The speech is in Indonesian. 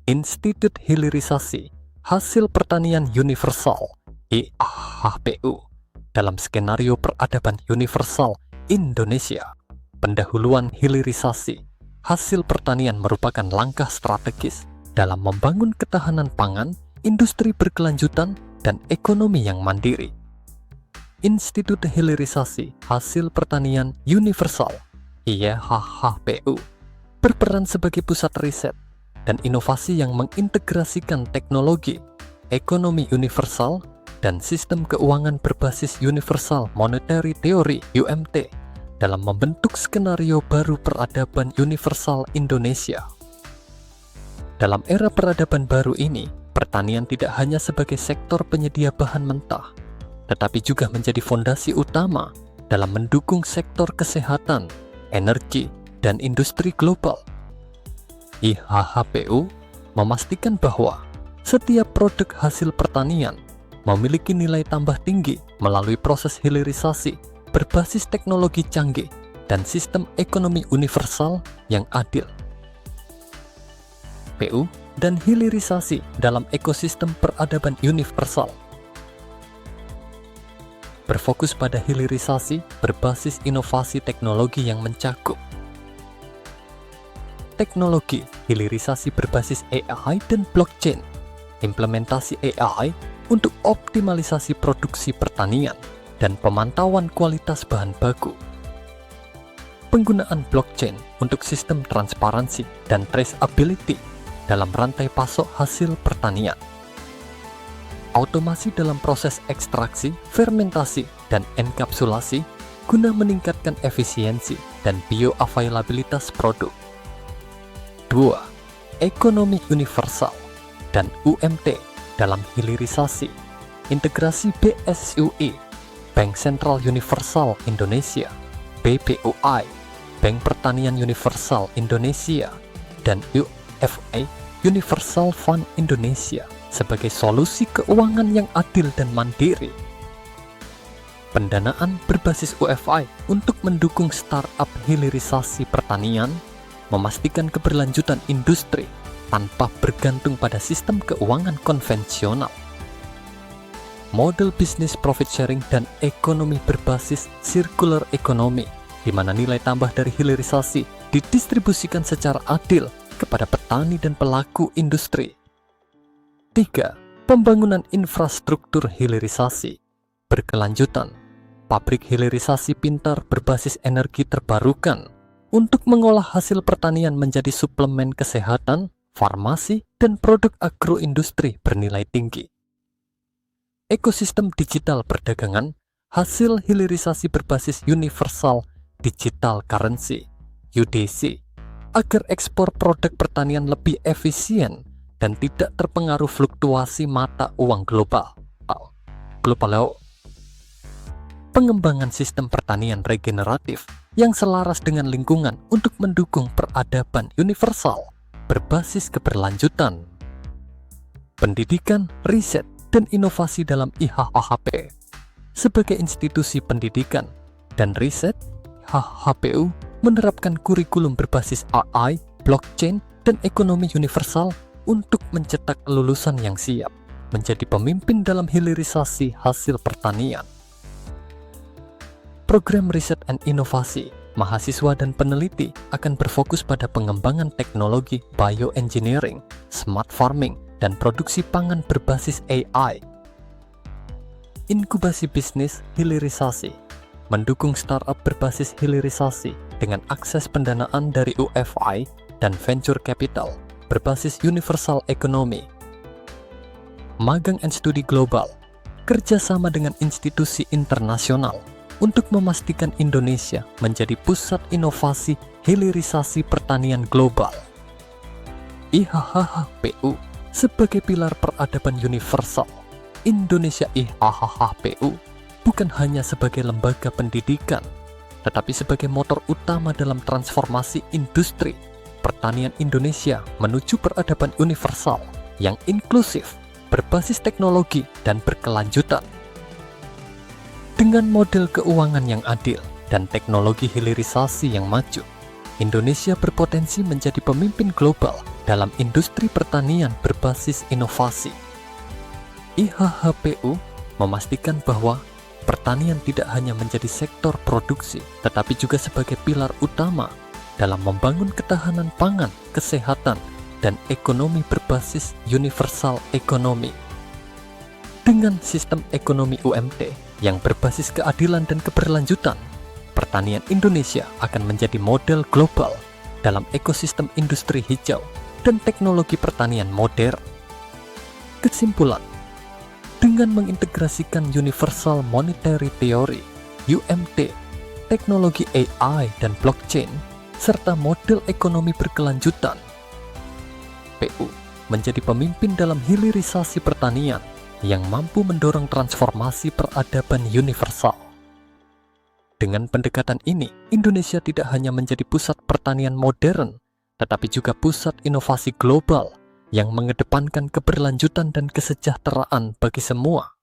Institut Hilirisasi Hasil Pertanian Universal (IHHPU) dalam skenario peradaban universal Indonesia. Pendahuluan hilirisasi hasil pertanian merupakan langkah strategis dalam membangun ketahanan pangan, industri berkelanjutan, dan ekonomi yang mandiri. Institut Hilirisasi Hasil Pertanian Universal (IHHPU) berperan sebagai pusat riset dan inovasi yang mengintegrasikan teknologi, ekonomi universal, dan sistem keuangan berbasis Universal Monetary Theory (UMT) dalam membentuk skenario baru peradaban universal Indonesia. Dalam era peradaban baru ini, pertanian tidak hanya sebagai sektor penyedia bahan mentah, tetapi juga menjadi fondasi utama dalam mendukung sektor kesehatan, energi, dan industri global. IHHPU memastikan bahwa setiap produk hasil pertanian memiliki nilai tambah tinggi melalui proses hilirisasi berbasis teknologi canggih dan sistem ekonomi universal yang adil. PU dan hilirisasi dalam ekosistem peradaban universal berfokus pada hilirisasi berbasis inovasi teknologi yang mencakup teknologi hilirisasi berbasis AI dan blockchain, implementasi AI untuk optimalisasi produksi pertanian, dan pemantauan kualitas bahan baku. Penggunaan blockchain untuk sistem transparansi dan traceability dalam rantai pasok hasil pertanian. Automasi dalam proses ekstraksi, fermentasi, dan enkapsulasi guna meningkatkan efisiensi dan bioavailabilitas produk. 2. Ekonomi universal dan UMT dalam hilirisasi. Integrasi BSUI, Bank Sentral Universal Indonesia, BPUI, Bank Pertanian Universal Indonesia, dan UFA, Universal Fund Indonesia, sebagai solusi keuangan yang adil dan mandiri. Pendanaan berbasis UFI untuk mendukung startup hilirisasi pertanian, memastikan keberlanjutan industri tanpa bergantung pada sistem keuangan konvensional. Model bisnis profit sharing dan ekonomi berbasis circular economy, di mana nilai tambah dari hilirisasi didistribusikan secara adil kepada petani dan pelaku industri. 3. Pembangunan infrastruktur hilirisasi berkelanjutan. Pabrik hilirisasi pintar berbasis energi terbarukan untuk mengolah hasil pertanian menjadi suplemen kesehatan, farmasi, dan produk agroindustri bernilai tinggi. Ekosistem digital perdagangan, hasil hilirisasi berbasis Universal Digital Currency (UDC), agar ekspor produk pertanian lebih efisien dan tidak terpengaruh fluktuasi mata uang global. Pengembangan sistem pertanian regeneratif yang selaras dengan lingkungan untuk mendukung peradaban universal berbasis keberlanjutan. Pendidikan, riset, dan inovasi dalam IHHP. Sebagai institusi pendidikan dan riset, IHHPU menerapkan kurikulum berbasis AI, blockchain, dan ekonomi universal untuk mencetak lulusan yang siap menjadi pemimpin dalam hilirisasi hasil pertanian. Program riset dan inovasi, mahasiswa dan peneliti akan berfokus pada pengembangan teknologi bioengineering, smart farming, dan produksi pangan berbasis AI. Inkubasi bisnis hilirisasi, mendukung startup berbasis hilirisasi dengan akses pendanaan dari UFI dan venture capital berbasis universal economy. Magang and studi global, kerjasama dengan institusi internasional untuk memastikan Indonesia menjadi pusat inovasi hilirisasi pertanian global. IHHPU sebagai pilar peradaban universal, Indonesia IHHPU bukan hanya sebagai lembaga pendidikan, tetapi sebagai motor utama dalam transformasi industri pertanian Indonesia menuju peradaban universal yang inklusif, berbasis teknologi, dan berkelanjutan. Dengan model keuangan yang adil dan teknologi hilirisasi yang maju, Indonesia berpotensi menjadi pemimpin global dalam industri pertanian berbasis inovasi. IHHPU memastikan bahwa pertanian tidak hanya menjadi sektor produksi, tetapi juga sebagai pilar utama dalam membangun ketahanan pangan, kesehatan, dan ekonomi berbasis universal ekonomi. Dengan sistem ekonomi UMT yang berbasis keadilan dan keberlanjutan, pertanian Indonesia akan menjadi model global dalam ekosistem industri hijau dan teknologi pertanian modern. Kesimpulan, dengan mengintegrasikan Universal Monetary Theory, UMT, teknologi AI dan blockchain, serta model ekonomi berkelanjutan, PU menjadi pemimpin dalam hilirisasi pertanian yang mampu mendorong transformasi peradaban universal. Dengan pendekatan ini, Indonesia tidak hanya menjadi pusat pertanian modern, tetapi juga pusat inovasi global yang mengedepankan keberlanjutan dan kesejahteraan bagi semua.